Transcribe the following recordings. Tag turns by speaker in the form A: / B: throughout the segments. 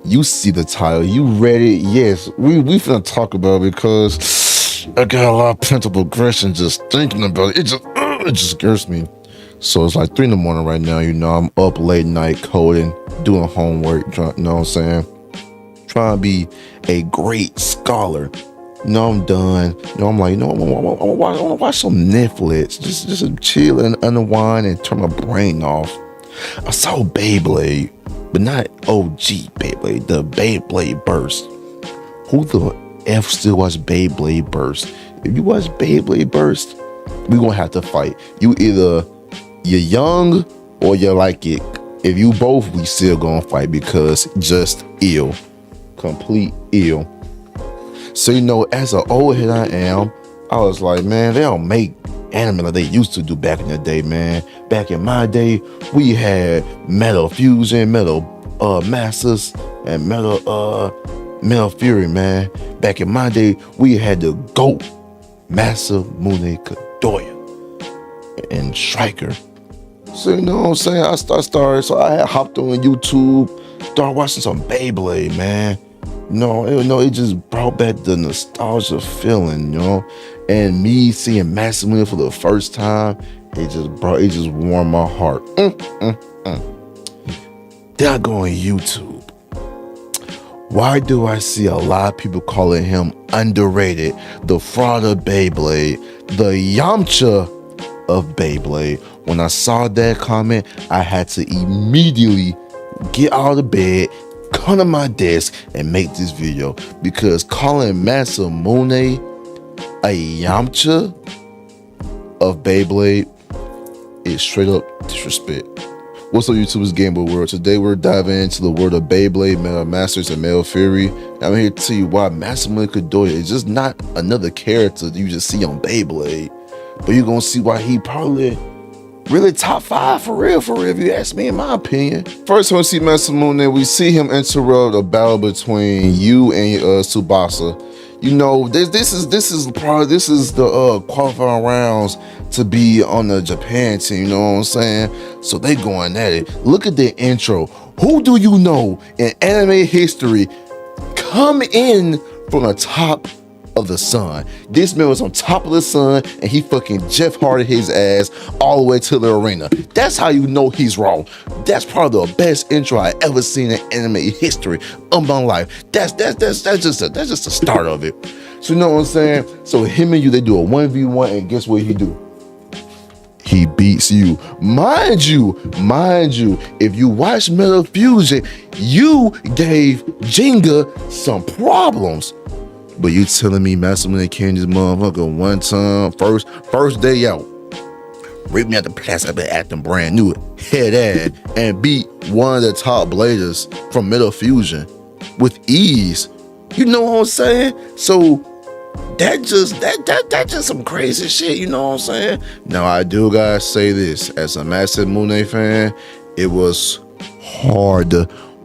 A: You see the title. You read it. Yes, we finna talk about it because I got a lot of pent-up aggression just thinking about it. It just scares me. So it's like 3 in the morning right now. I'm up late night coding, doing homework. You know what I'm saying? Trying to be a great scholar. I'm done. I'm like, I want to watch some Netflix. Just chill and unwind and turn my brain off. I saw Beyblade, but not OG Beyblade, the Beyblade Burst. Who the F still watch Beyblade Burst? If you watch Beyblade Burst, we gonna have to fight. You're young or you like it. If you both, we still gonna fight because just ill. Complete ill. So as an old head I am, I was like, man, they don't make anime like they used to do back in the day, man. Back in my day, we had Metal Fusion, Metal Masters, and Metal Fury, man. Back in my day, we had the GOAT, Masamune and Striker. So you know what I'm saying? I started, so I had hopped on YouTube, started watching some Beyblade, man. It just brought back the nostalgia feeling, and me seeing Masamune for the first time, it just warmed my heart. Then I go on YouTube. Why do I see a lot of people calling him underrated, the fraud of Beyblade, the Yamcha of Beyblade? When I saw that comment, I had to immediately get out of the bed, come to my desk, and make this video, because calling Masamune a Yamcha of Beyblade is straight up disrespect. What's up, YouTube's Game Boy World? Today we're diving into the world of Beyblade, Metal Masters, and Metal Fury. I'm here to tell you why Masamune Kadoya is just not another character that you just see on Beyblade, but you're gonna see why he probably really top 5 for real, if you ask me, in my opinion. First, when we see Masamune, we see him interrupt a battle between you and Tsubasa. This is the qualifying rounds to be on the Japan team. You know what I'm saying? So they going at it. Look at the intro. Who do you know in anime history come in from the top of the sun? This man was on top of the sun and he fucking Jeff Hardy his ass all the way to the arena. That's how you know he's wrong. That's probably the best intro I ever seen in anime history of my life. That's just the start of it. So you know what I'm saying? So him and you, they do a 1v1, and guess what he do? He beats you. Mind you, if you watch Metal Fusion, you gave Jenga some problems. But you telling me Masamune came this motherfucker one time, first day out, ripped me out the plastic, I've been acting brand new, head ass, and beat one of the top bladers from Metal Fusion with ease. You know what I'm saying? So that just some crazy shit, you know what I'm saying? Now I do gotta say this, as a Masamune fan, it was hard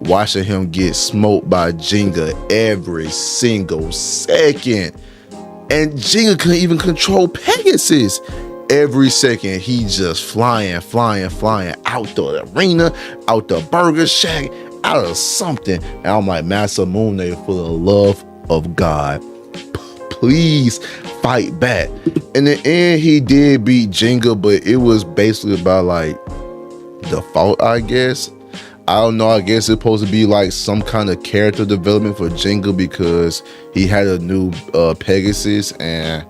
A: watching him get smoked by Jenga every single second. And Jenga couldn't even control Pegasus. Every second, he just flying out the arena, out the burger shack, out of something. And I'm like, Masamune, for the love of God, please fight back. In the end, he did beat Jenga, but it was basically about like default, I guess. I don't know, I guess it's supposed to be like some kind of character development for Jenga because he had a new Pegasus, and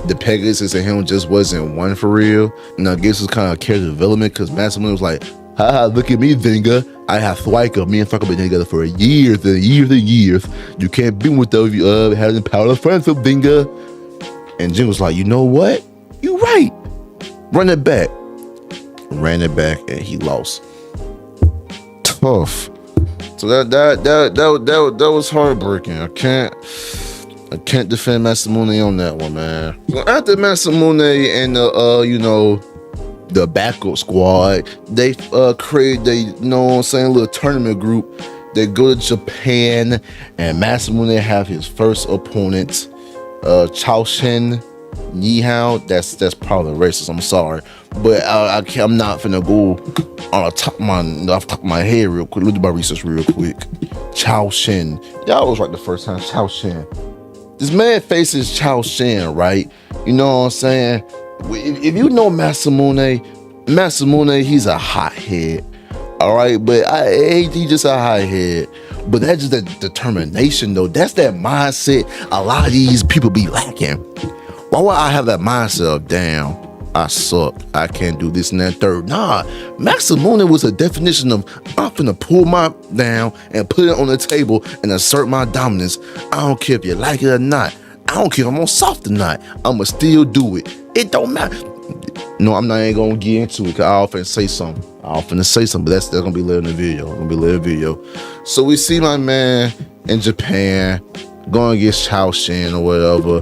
A: the Pegasus and him just wasn't one for real. And I guess it's kind of character development because Masamune was like, haha, look at me, Jenga. I have Thwaika. Me and Thwaika been together for years and years. You can't be with those having power of friends of Jenga. And Jenga was like, you know what? You right. Run it back. Ran it back and he lost. Tough. So that was heartbreaking. I can't defend Masamune on that one, man. So after Masamune and the backup squad, they created a little tournament group. They go to Japan, and Masamune have his first opponent, Chaoshin Nihao. That's probably racist, I'm sorry. but I'm not finna go on the top of off the top of my head real quick. Look at my research real quick. Chao Shin. Y'all was right the first time. Chao Shin. This man faces Chao Shin, right? You know what I'm saying? If you know Masamune, he's a hothead. All right, but he just a hothead. But that's just that determination, though. That's that mindset a lot of these people be lacking. Why would I have that mindset of, damn, I suck, I can't do this and that third? Nah, Masamune was a definition of, I'm finna pull my down and put it on the table and assert my dominance. I don't care if you like it or not. I don't care if I'm on soft or not. I'ma still do it. It don't matter. No, I'm not even gonna get into it because I often say something. But that's gonna be later in the video. So we see my man in Japan going against Chao Shin or whatever.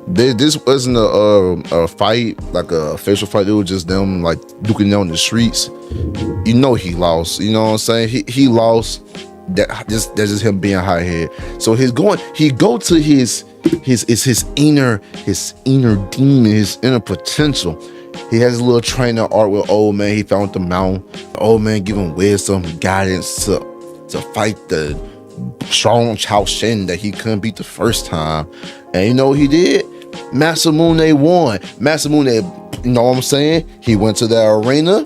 A: This wasn't a fight, like a official fight. It was just them like duking down the streets. You know he lost. You know what I'm saying? He lost. That's just him being high head. So he go to his inner demon, his inner potential. He has a little trainer art with old man. He found the mountain. The old man give him wisdom, guidance to fight the strong Chao Shin that he couldn't beat the first time. And you know what he did? Masamune won. Masamune, you know what I'm saying? He went to the arena.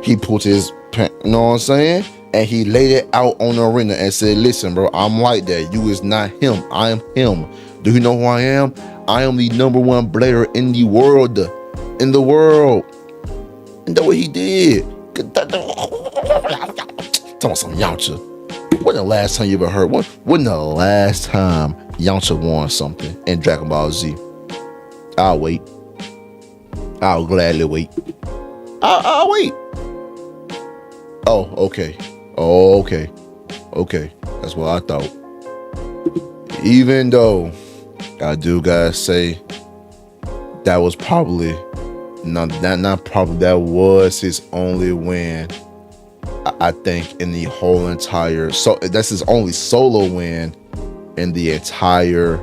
A: He put his, you know what I'm saying? And he laid it out on the arena and said, listen, bro, I'm like that. You is not him. I am him. Do you know who I am? I am the #1 blader in the world. And that's what he did. Talking about some Yamcha. When the last time you ever heard? When the last time Yamcha won something in Dragon Ball Z? I'll wait. I'll gladly wait. I'll wait. Oh, okay. Okay. That's what I thought. Even though I do gotta say that was probably that was his only win. I think in the whole entire, so that's his only solo win in the entire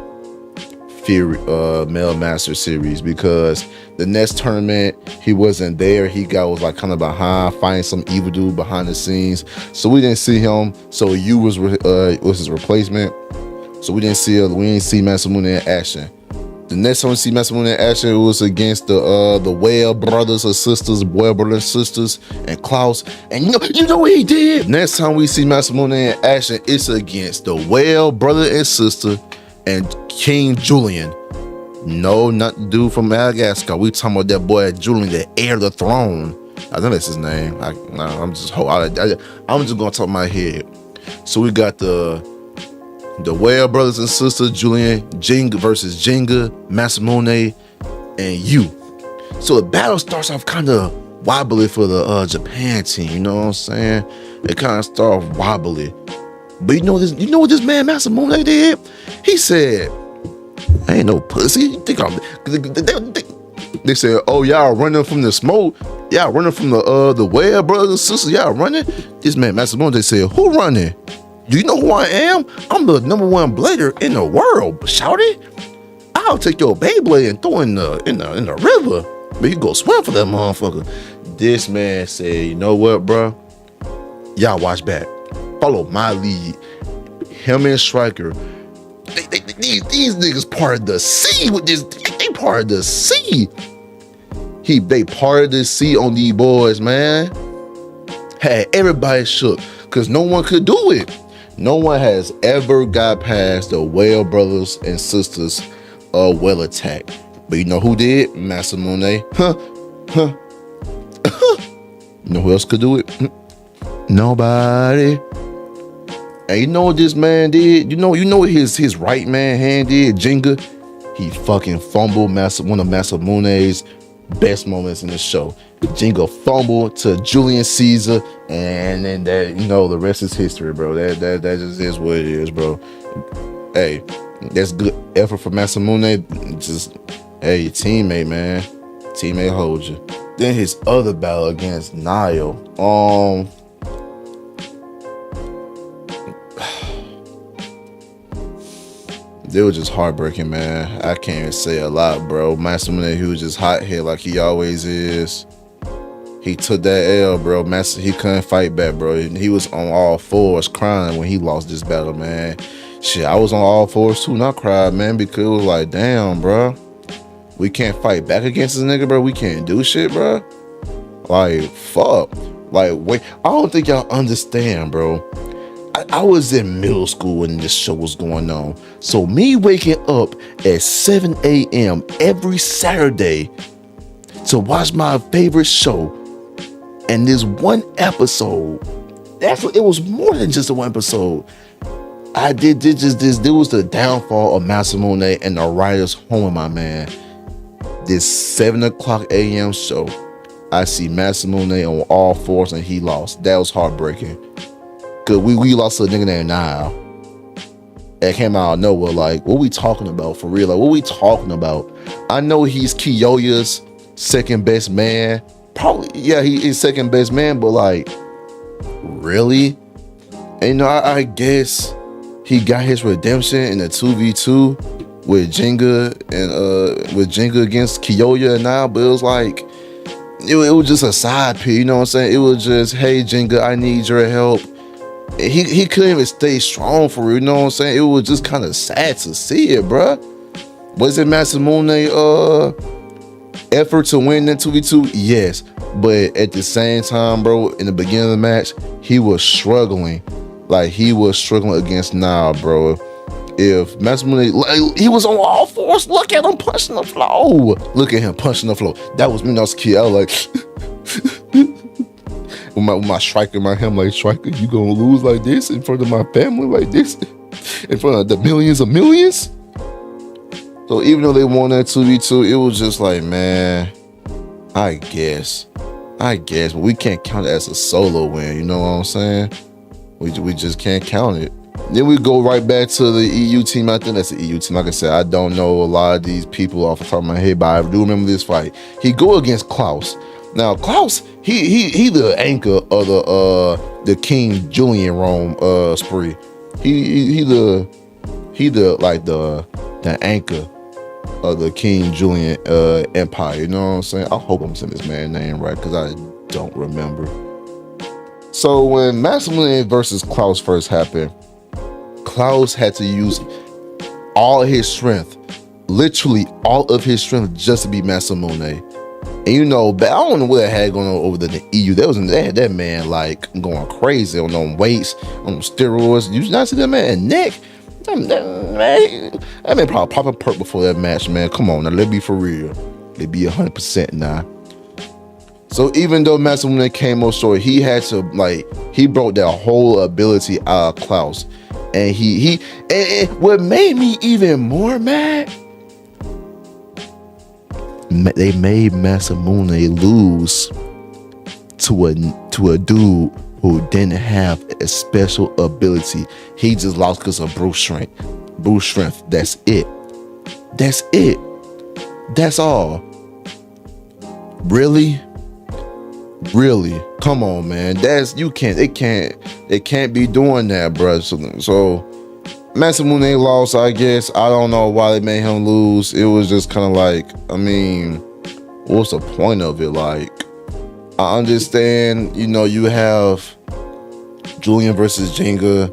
A: Male Master series, because the next tournament he wasn't there. He was like kind of behind, fighting some evil dude behind the scenes, so we didn't see him. So Yu was his replacement, so we didn't see Masamune in action. The next time we see Masamune in action, it was against the Whale brothers and sisters, and Klaus. And you know what he did? Next time we see Masamune in action, it's against the Whale brother and sister and King Julian. No, not the dude from Madagascar. We talking about that boy Julian, the heir of the throne. I think that's his name. I'm just gonna talk my head. So we got the Whale brothers and sisters, Julian, Jinga versus Jinga, Masamune, and Yu. So the battle starts off kind of wobbly for the Japan team. You know what I'm saying? It kind of starts off wobbly. But you know what this man Masamune did? He said, I ain't no pussy. You think they said, oh, y'all running from the smoke? Y'all running from the Whale brothers and sisters? Y'all running? This man Masamune, they said, who running? Do you know who I am? I'm the #1 blader in the world, shouty. I'll take your Beyblade and throw in the river. But you go swim for that motherfucker. This man said, you know what, bro? Y'all watch back. Follow my lead. Him and Striker. These niggas part of the sea with this. They part of the sea. They part of the sea on these boys, man. Had everybody shook because no one could do it. No one has ever got past the Whale brothers and sisters whale attack. But you know who did? Masamune. You know who else could do it? Nobody. And you know what this man did? You know what his right man hand did? Jinga. He fucking fumbled one of Masamune's best moments in the show. Jingo fumble to Julian Caesar, and then that, the rest is history, bro. That just is what it is, bro. Hey, that's good effort for Masamune. Just, hey, your teammate, man. Teammate hold you. Then his other battle against Nile. They were just heartbreaking, man. I can't even say a lot, bro. Masamune, he was just hot head like he always is. He took that L, bro. Master, he couldn't fight back, bro. He was on all fours crying when he lost this battle, man. Shit, I was on all fours too, not cried, man, because it was like, damn, bro. We can't fight back against this nigga, bro. We can't do shit, bro. Like, fuck. Like, wait, I don't think y'all understand, bro. I was in middle school when this show was going on. So me waking up at 7 a.m. every Saturday to watch my favorite show, and this one episode, it was more than just a one episode. I did just this. There was the downfall of Masamune and the writer's home, my man. This 7 o'clock a.m. show, I see Masamune on all fours and he lost. That was heartbreaking. Cause we lost to a nigga named Nile. It came out of nowhere. Like, what we talking about for real? Like, what we talking about? I know he's Kiyoya's second best man. Probably, yeah, he is second best man, but like, really? And you know, I guess he got his redemption in the 2v2 with Jenga and with Jenga against Kiyoya and Nile, but it was like, it was just a side piece, you know what I'm saying? It was just, hey Jenga, I need your help. He couldn't even stay strong for real, you know what I'm saying? It was just kind of sad to see it, bruh. Was it Masamune effort to win that 2v2? Yes, but at the same time, bro, in the beginning of the match, he was struggling. Like, he was struggling against Nile, bro. If Masamune, like, he was on all fours, look at him punching the floor. Look at him punching the floor. That was me, that was key. I was like, with my striker in my hand, like, striker, you gonna lose like this in front of my family, like this, in front of the millions of millions? So even though they won that 2v2, it was just like, man, I guess, but we can't count it as a solo win, you know what I'm saying? We just can't count it. Then we go right back to the EU team. I think that's the EU team. Like I said, I don't know a lot of these people off the top of my head, but I do remember this fight. He go against Klaus. Now Klaus, he the anchor of the King Julian Rome spree. He the anchor of the King Julian Empire. You know what I'm saying? I hope I'm saying this man's name right, because I don't remember. So when Masamune versus Klaus first happened, Klaus had to use all his strength, literally all of his strength, just to beat Masamune. And you know, but I don't know what that had going on over the EU. That man like going crazy on them weights, on steroids. You should not see that man neck. That man probably pop a perk before that match, man. Come on, now let's be for real. Let's be 100% now. So even though Masamune came up short, he had to, like, he broke that whole ability out of Klaus. And and what made me even more mad, they made Masamune lose to a dude who didn't have a special ability. He just lost because of brute strength. Brute strength. That's it. That's it. That's all. Really? Come on, man. They can't be doing that, bro. So Masamune lost, I guess. I don't know why they made him lose. It was just kind of like, I mean, what's the point of it? Like, I understand, you know, you have Julian versus Jenga,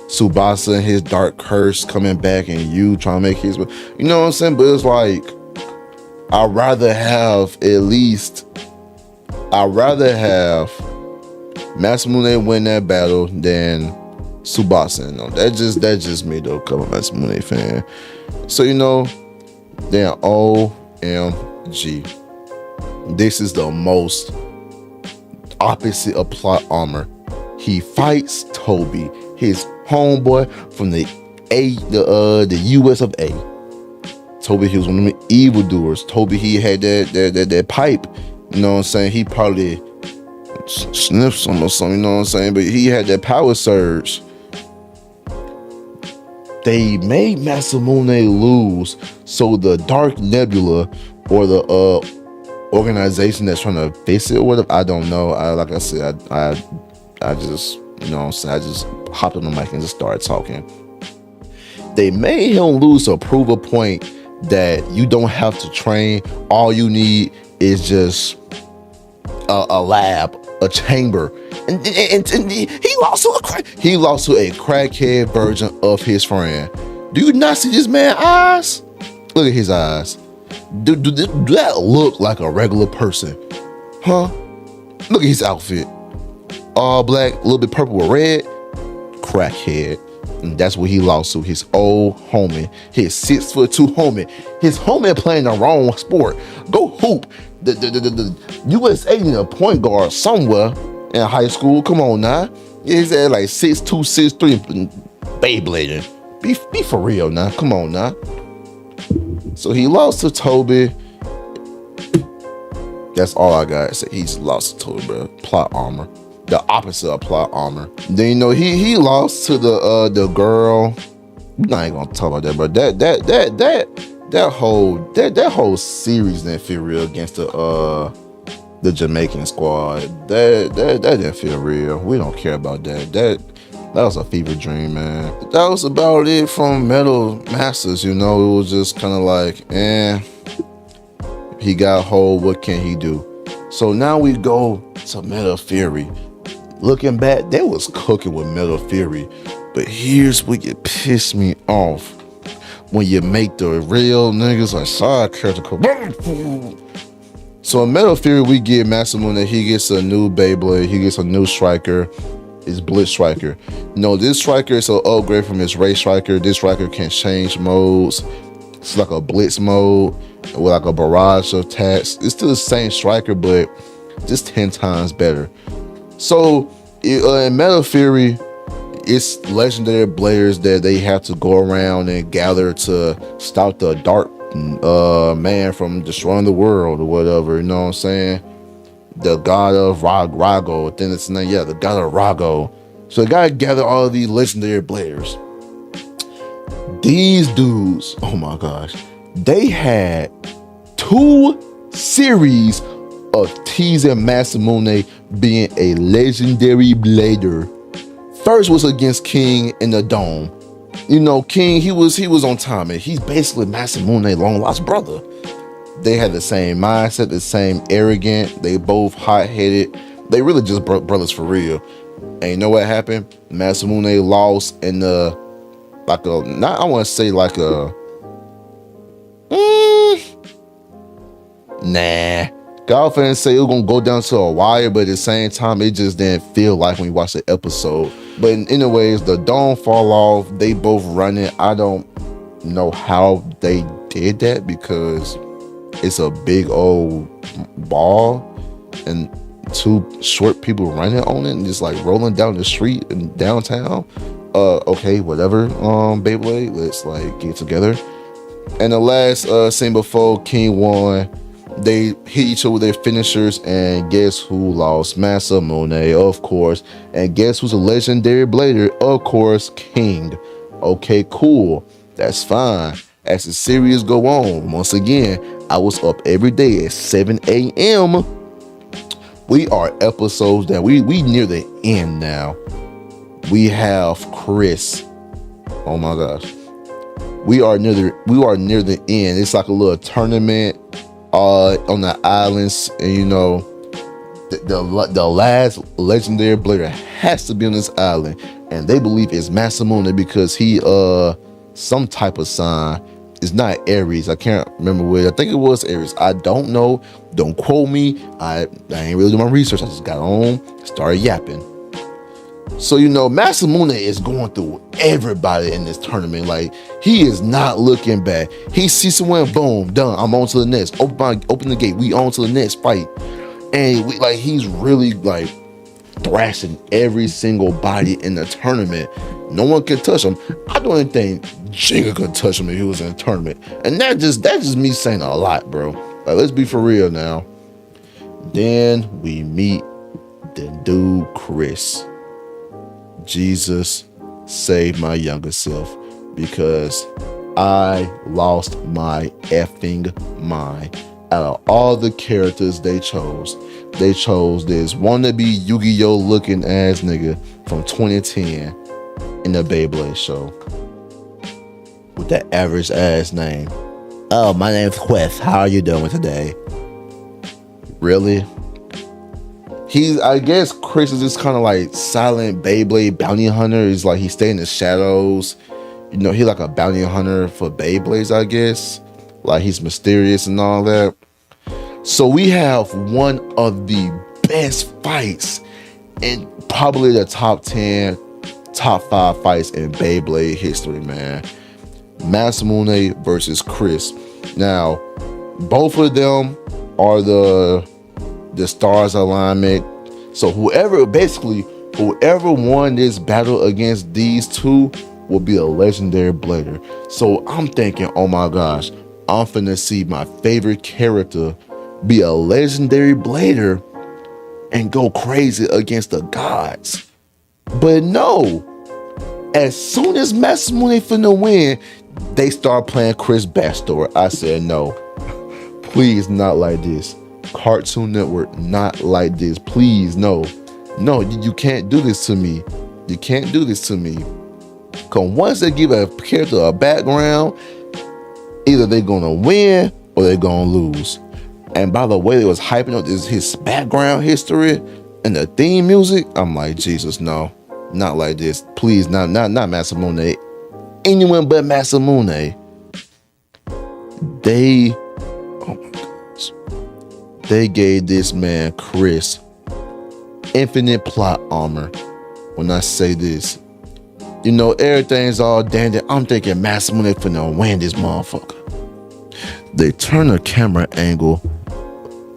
A: Tsubasa and his dark curse coming back, and you trying to make his, you know what I'm saying? But it's like, I'd rather have Masamune win that battle than Tsubasa. No, that's just me though, because I'm a Masamune fan. So, you know, then OMG. This is the most opposite of plot armor. He fights Toby, his homeboy from the US of A. Toby, he was one of the evildoers. Toby, he had that pipe. You know what I'm saying? He probably sniffed some or something, you know what I'm saying? But he had that power surge. They made Masamune lose, so the Dark Nebula, or the organization that's trying to fix it or whatever, I don't know. Like I said, I just, you know what I'm saying, I just hopped on the mic and just started talking. They made him lose to prove a point that you don't have to train. All you need is just a lab, a chamber, and he lost to he lost to a crackhead version of his friend. Do you not see this man's eyes? Look at his eyes. Do that look like a regular person? Huh? Look at his outfit. All black, a little bit purple with red. Crackhead. And that's what he lost to, his old homie, his 6'2" homie. His homie playing the wrong sport. Go hoop. The USA need a point guard somewhere in high school. Come on now. He's at like 6'2", 6'3", Beyblading. Be for real now. Come on now. So he lost to Toby. That's all I got to say. He's lost to Toby, bro. Plot armor. The opposite of plot armor. Then you know he lost to the girl. We're not even gonna talk about that, but that whole series didn't feel real against the Jamaican squad. That didn't feel real. We don't care about that. That was a fever dream, man. That was about it from Metal Masters. You know, it was just kind of like, he got hold. What can he do? So now we go to Metal Fury. Looking back, they was cooking with Metal Fury, but here's what you piss me off: when you make the real niggas a side character. So in Metal Fury, we get Masamune. He gets a new Beyblade. He gets a new striker. It's Blitz Striker. You know, this striker is an upgrade from his Ray Striker. This striker can change modes. It's like a Blitz mode with like a barrage of attacks. It's still the same striker, but just 10 times better. So in Metal Fury, it's legendary bladers that they have to go around and gather to stop the dark man from destroying the world or whatever. You know what I'm saying? The god of Rago. Then it's name, the god of Rago. So they gotta gather all of these legendary bladers. These dudes, oh my gosh, they had 2 series of teasing Masamune being a legendary blader. First was against King in the Dome. You know, King, he was on time, and he's basically Masamune long lost brother. They had the same mindset, the same arrogant. They both hot-headed. They really just brothers for real. And you know what happened? Masamune lost in the I want to say like a nah. God fans say it was gonna go down to a wire, but at the same time, it just didn't feel like when you watch the episode. But anyways, the dome fall off. They both running. I don't know how they did that because it's a big old ball and 2 short people running on it and just like rolling down the street in downtown. Okay, whatever. Beyblade, let's like get together. And the last scene before King won, they hit each other with their finishers, and guess who lost? Masamune, of course. And guess who's a legendary blader? Of course, King. Okay, cool. That's fine. As the series go on, once again, I was up every day at 7 a.m. We are episodes that we near the end now. We have Chris. Oh my gosh. We are near the end. It's like a little tournament on the islands, and you know, the last legendary blader has to be on this island, and they believe it's Masamune because he some type of sign. It's not Aries. I can't remember what. I think it was Aries. I don't know. Don't quote me. I ain't really doing my research. I just got on, started yapping. So, you know, Masamune is going through everybody in this tournament. Like, he is not looking back. He sees someone, boom, done. I'm on to the next. Open the gate. We on to the next fight. And he's really like thrashing every single body in the tournament. No one can touch him. I don't even think Jenga could touch him if he was in a tournament. And that's just me saying a lot, bro. Like, let's be for real now. Then we meet the dude Chris. Jesus save my younger self, because I lost my effing mind. Out of all the characters they chose this wannabe Yu-Gi-Oh looking ass nigga from 2010 in the Beyblade show with that average ass name. Oh, my name's Quest. How are you doing today? Really? I guess Chris is just kind of like silent Beyblade bounty hunter. Is like he stay in the shadows. You know, he like a bounty hunter for Beyblades, I guess. Like he's mysterious and all that. So we have one of the best fights in probably the top 10, top 5 fights in Beyblade history, man. Masamune versus Chris. Now, both of them are the stars alignment. So whoever won this battle against these two will be a legendary blader. So I'm thinking, oh my gosh, I'm finna see my favorite character be a legendary blader and go crazy against the gods. But no, as soon as Masamune finna win, they start playing Chris' backstory. I said, no, please, not like this. Cartoon Network, not like this. Please, no. No, you can't do this to me. You can't do this to me. Because once they give a character a background, either they're going to win or they're going to lose. And by the way, they was hyping up his background history and the theme music. I'm like, Jesus, no. Not like this. Please, not Masamune. Anyone but Masamune. Oh my gosh. They gave this man, Chris, infinite plot armor. When I say this, you know, everything's all dandy. I'm thinking Masamune finna win this motherfucker. They turn the camera angle.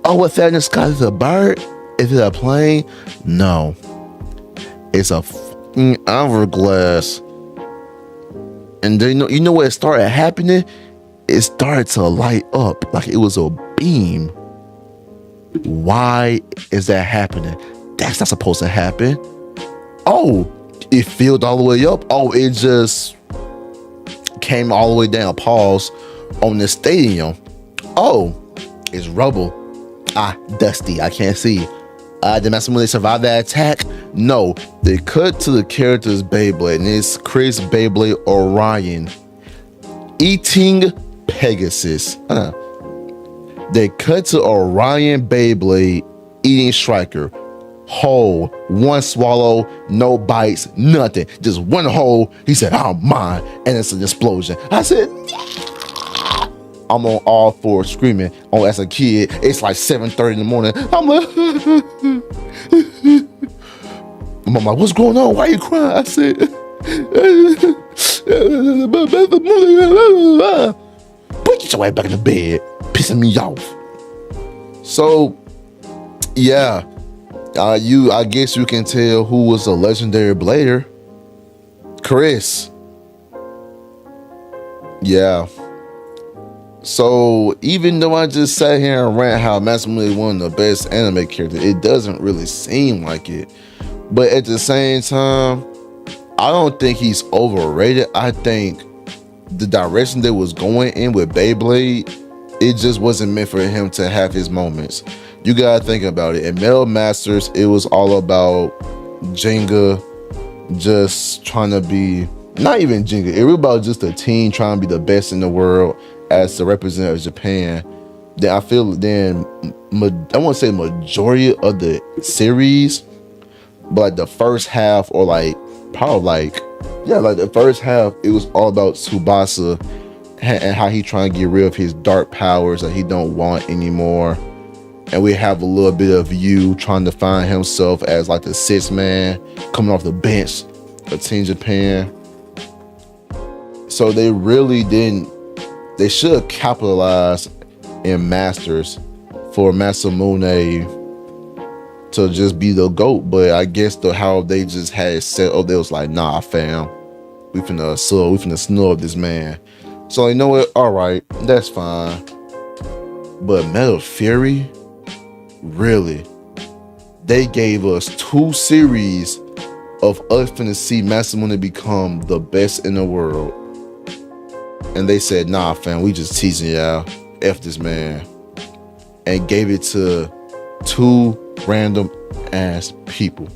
A: Oh, what's that in the sky? Is it a bird? Is it a plane? No. It's a fucking hourglass. And then, you know what started happening? It started to light up like it was a beam. Why is that happening? That's not supposed to happen. Oh, it filled all the way up. Oh, it just came all the way down. Pause on the stadium. Oh, it's rubble. Dusty. I can't see. Did Masamune survive that attack? No. They cut to the character's Beyblade, and it's Chris Beyblade Orion eating Pegasus. They cut to Orion Beyblade eating Striker. Whole, one swallow, no bites, nothing. Just one hole. He said, I'm mine. And it's an explosion. I said, yeah. I'm on all fours screaming. Oh, as a kid, it's like 7:30 in the morning. I'm like, I'm like, what's going on? Why are you crying? I said, put your way back in the bed, pissing me off. So, yeah, I guess you can tell who was a legendary blader. Chris. Yeah. So even though I just sat here and rant how Masamune one of the best anime characters, it doesn't really seem like it. But at the same time, I don't think he's overrated. I think the direction they was going in with Beyblade, it just wasn't meant for him to have his moments. You gotta think about it. In Metal Masters, it was all about Jenga just trying to be, not even Jenga, it was about just a team trying to be the best in the world as the representative of Japan. Then I feel I won't say majority of the series, but like the first half, or like probably like the first half, it was all about Tsubasa and how he trying to get rid of his dark powers that he don't want anymore. And we have a little bit of Yu trying to find himself as like the sixth man coming off the bench of Team Japan. So they really didn't. They should capitalize in Masters for Masamune to just be the GOAT. But I guess how they just had it set up, they was like, nah, fam, we finna snub this man. So you know what? All right, that's fine. But Metal Fury, really, they gave us 2 series of us finna see Masamune become the best in the world. And they said, nah, fam, we just teasing y'all. F this man. And gave it to 2 random ass people.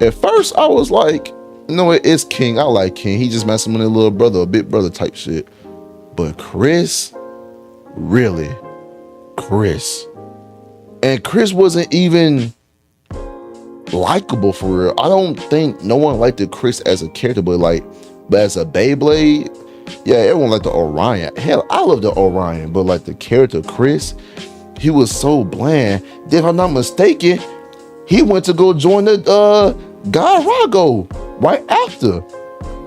A: At first, I was like, you know what? It's King. I like King. He just Masamune little brother, a big brother type shit. But Chris, really, Chris. And Chris wasn't even likable for real. I don't think no one liked the Chris as a character, but as a Beyblade, yeah, everyone liked the Orion. Hell, I love the Orion, but like the character Chris, he was so bland. If I'm not mistaken, he went to go join the God Rago right after.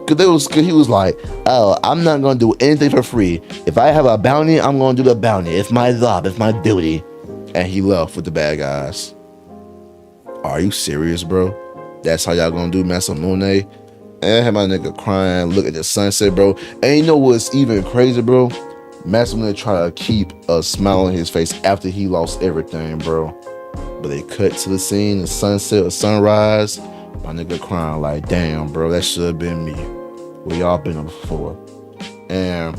A: Cause he was like, oh, I'm not gonna do anything for free. If I have a bounty, I'm gonna do the bounty. It's my job, it's my duty. And he left with the bad guys. Are you serious, bro? That's how y'all gonna do Masamune? And I had my nigga crying, look at the sunset, bro. And you know what's even crazy, bro? Masamune tried to keep a smile on his face after he lost everything, bro. But they cut to the scene, the sunset or sunrise. My nigga crying like, damn, bro, that should have been me. We all been there before. And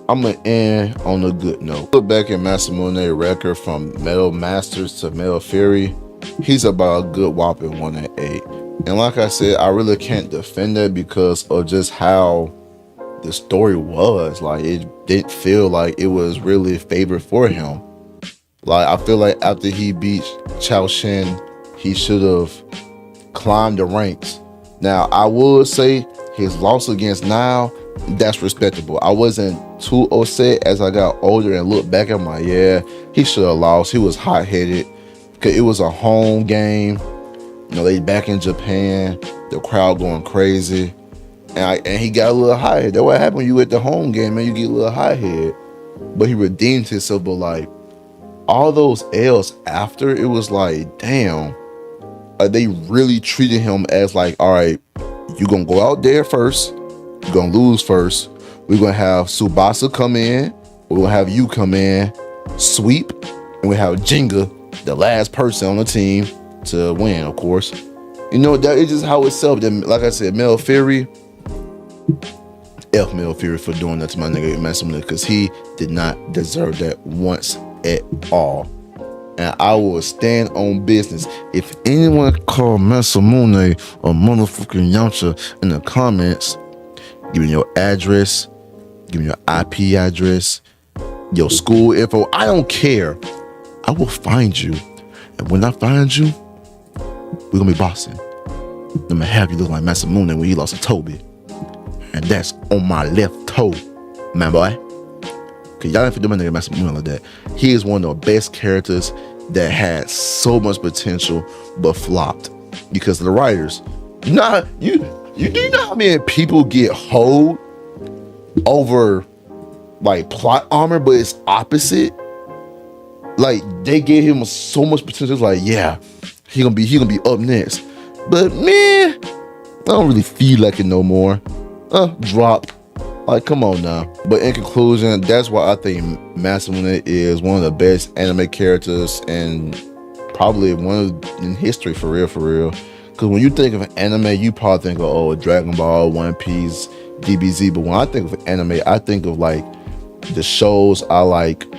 A: I'm gonna end on a good note. Look back at Masamune record from Metal Masters to Metal Fury. He's about a good whopping 1-8. And like I said, I really can't defend that because of just how the story was. Like, it didn't feel like it was really favored for him. Like, I feel like after he beat Chao Shin, he should have climbed the ranks. Now, I would say his loss against Nile, that's respectable. I wasn't too upset as I got older and looked back at my, yeah, he should have lost. He was hot-headed because it was a home game. You know, they back in Japan, the crowd going crazy. And he got a little hot-headed. That's what happened when you at the home game, man. You get a little hot-headed. But he redeemed himself. But, like, all those L's after, it was like, damn. They really treated him as like, all right, you're going to go out there first. You're going to lose first. We're going to have Tsubasa come in. We're going to have you come in, sweep. And we have Jenga, the last person on the team, to win, of course. You know, that is just how it's set up. Like I said, Mel Fury, F Mel Fury for doing that to my nigga Masamune, because he did not deserve that once at all. And I will stand on business. If anyone call Masamune a motherfucking Yamcha in the comments, give me your address, give me your IP address, your school info. I don't care. I will find you. And when I find you, we're gonna be bossing. I'm gonna have you look like Masamune when he lost to Toby. And that's on my left toe, man boy. Cause y'all ain't for doing my nigga Masamune like that. He is one of the best characters that had so much potential but flopped because of the writers. You know, you do know how many people get hoed over like plot armor, but it's opposite. Like, they gave him so much potential. It's like, yeah, he gonna be up next. But man, I don't really feel like it no more. Drop. Like, come on now. But in conclusion, that's why I think Masamune is one of the best anime characters and probably one of in history for real. Because when you think of an anime, you probably think of, oh, Dragon Ball, One Piece, DBZ. But when I think of anime, I think of like the shows I like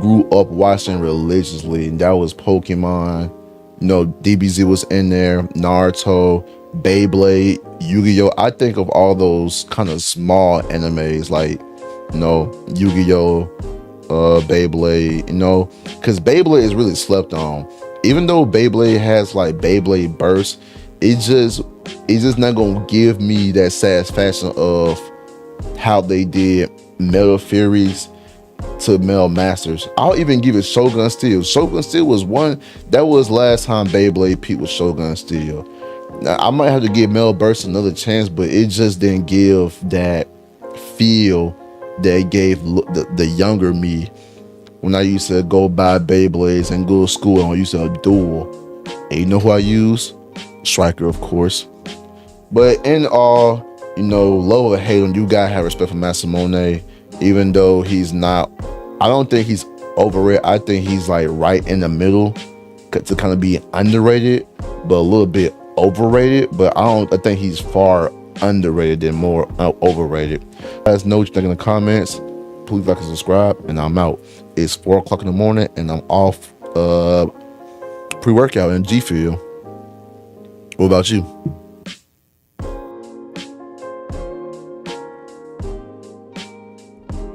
A: grew up watching religiously, and that was Pokemon. You know, DBZ was in there, Naruto, Beyblade, Yu-Gi-Oh. I think of all those kind of small animes like, you know, Yu-Gi-Oh, Beyblade, you know, because Beyblade is really slept on. Even though Beyblade has like Beyblade Burst, it's just not gonna give me that satisfaction of how they did Metal Furies to Metal Masters. I'll even give it Shogun Steel. Shogun Steel was that was last time Beyblade peaked with Shogun Steel. Now, I might have to give Metal Burst another chance, but it just didn't give that feel that it gave the younger me when I used to go buy Beyblades and go to school and I used to duel. And you know who I use? Striker, of course. But in all, you know, love or hate him, you gotta have respect for Masamune. Even though he's not, I don't think he's overrated. I think he's like right in the middle to kind of be underrated, but a little bit overrated. But I think he's far underrated than more overrated. Let us know what you think in the comments. Please like and subscribe, and I'm out. It's 4 o'clock in the morning, and I'm off pre-workout in G Field. What about you?